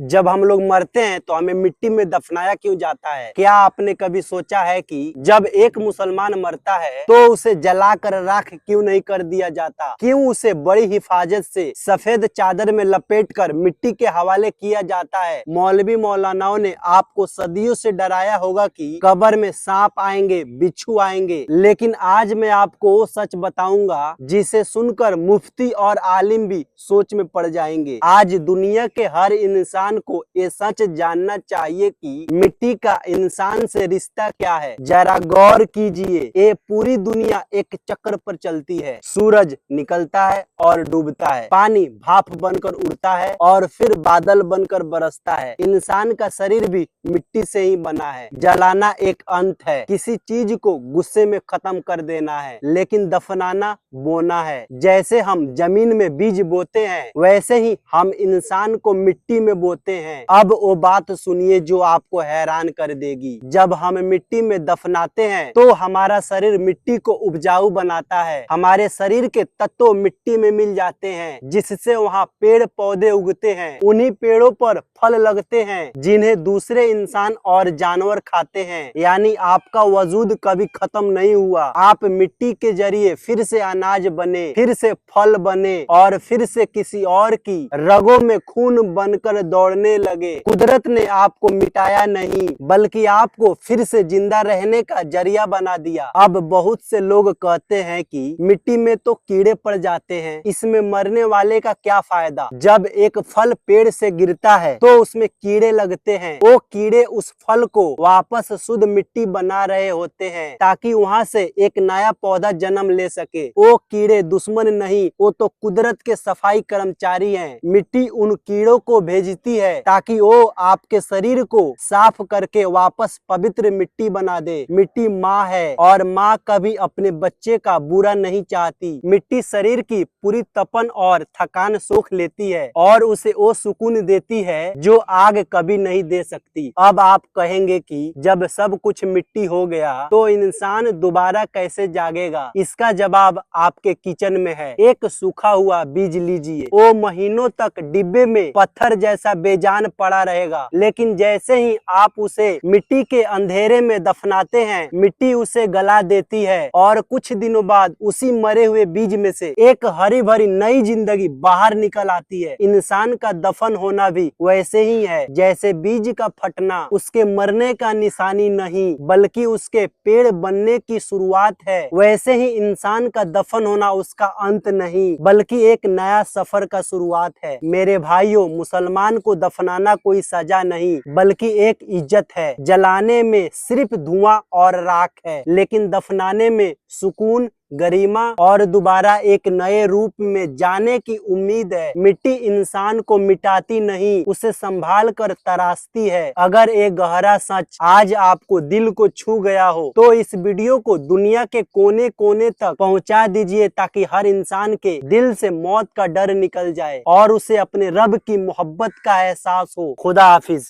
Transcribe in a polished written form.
जब हम लोग मरते हैं तो हमें मिट्टी में दफनाया क्यों जाता है? क्या आपने कभी सोचा है कि जब एक मुसलमान मरता है तो उसे जलाकर राख क्यों नहीं कर दिया जाता? क्यों उसे बड़ी हिफाजत से सफेद चादर में लपेटकर मिट्टी के हवाले किया जाता है? मौलवी मौलानाओं ने आपको सदियों से डराया होगा कि कब्र में सांप आएंगे, बिच्छू आएंगे, लेकिन आज मैं आपको वो सच बताऊंगा जिसे सुनकर मुफ्ती और आलिम भी सोच में पड़ जाएंगे। आज दुनिया के हर इंसान को ये सच जानना चाहिए कि मिट्टी का इंसान से रिश्ता क्या है। जरा गौर कीजिए, ये पूरी दुनिया एक चक्र पर चलती है। सूरज निकलता है और डूबता है, पानी भाप बनकर उड़ता है और फिर बादल बनकर बरसता है। इंसान का शरीर भी मिट्टी से ही बना है। जलाना एक अंत है, किसी चीज को गुस्से में खत्म कर देना है, लेकिन दफनाना बोना है। जैसे हम जमीन में बीज बोते हैं वैसे ही हम इंसान को मिट्टी में बोते हैं। अब वो बात सुनिए जो आपको हैरान कर देगी। जब हम मिट्टी में दफनाते हैं तो हमारा शरीर मिट्टी को उपजाऊ बनाता है। हमारे शरीर के तत्व मिट्टी में मिल जाते हैं, जिससे वहाँ पेड़ पौधे उगते हैं। उन्हीं पेड़ों पर फल लगते हैं जिन्हें दूसरे इंसान और जानवर खाते हैं। यानी आपका वजूद कभी खत्म नहीं हुआ। आप मिट्टी के जरिए फिर से अनाज बने, फिर से फल बने और फिर से किसी और की रगों में खून बनकर दौड़ने लगे। कुदरत ने आपको मिटाया नहीं बल्कि आपको फिर से जिंदा रहने का जरिया बना दिया। अब बहुत से लोग कहते हैं कि मिट्टी में तो कीड़े पड़ जाते हैं, इसमें मरने वाले का क्या फायदा? जब एक फल पेड़ से गिरता है तो उसमें कीड़े लगते हैं। वो कीड़े उस फल को वापस शुद्ध मिट्टी बना रहे होते हैं ताकि वहाँ से एक नया पौधा जन्म ले सके। वो कीड़े दुश्मन नहीं, वो तो कुदरत के सफाई कर्मचारी हैं। मिट्टी उन कीड़ों को भेजती है ताकि वो आपके शरीर को साफ करके वापस पवित्र मिट्टी बना दे। मिट्टी माँ है और माँ कभी अपने बच्चे का बुरा नहीं चाहती। मिट्टी शरीर की पूरी तपन और थकान सोख लेती है और उसे वो सुकून देती है जो आग कभी नहीं दे सकती। अब आप कहेंगे कि जब सब कुछ मिट्टी हो गया तो इंसान दोबारा कैसे जागेगा? इसका जवाब आपके किचन में है। एक सूखा हुआ बीज लीजिए, वो महीनों तक डिब्बे में पत्थर जैसा बेजान पड़ा रहेगा, लेकिन जैसे ही आप उसे मिट्टी के अंधेरे में दफनाते हैं, मिट्टी उसे गला देती है और कुछ दिनों बाद उसी मरे हुए बीज में से एक हरी भरी नई जिंदगी बाहर निकल आती है। इंसान का दफन होना भी वैसे ही है। जैसे बीज का फटना उसके मरने का निशानी नहीं बल्कि उसके पेड़ बनने की शुरुआत है, वैसे ही इंसान का दफन होना उसका अंत नहीं बल्कि एक नया सफर का शुरुआत है। मेरे भाइयों, मुसलमान को दफनाना कोई सजा नहीं बल्कि एक इज्जत है। जलाने में सिर्फ धुआं और राख है, लेकिन दफनाने में सुकून, गरिमा और दोबारा एक नए रूप में जाने की उम्मीद है। मिट्टी इंसान को मिटाती नहीं, उसे संभाल कर तराशती है। अगर एक गहरा सच आज आपको दिल को छू गया हो तो इस वीडियो को दुनिया के कोने कोने तक पहुंचा दीजिए ताकि हर इंसान के दिल से मौत का डर निकल जाए और उसे अपने रब की मोहब्बत का एहसास हो। खुदा हाफिज।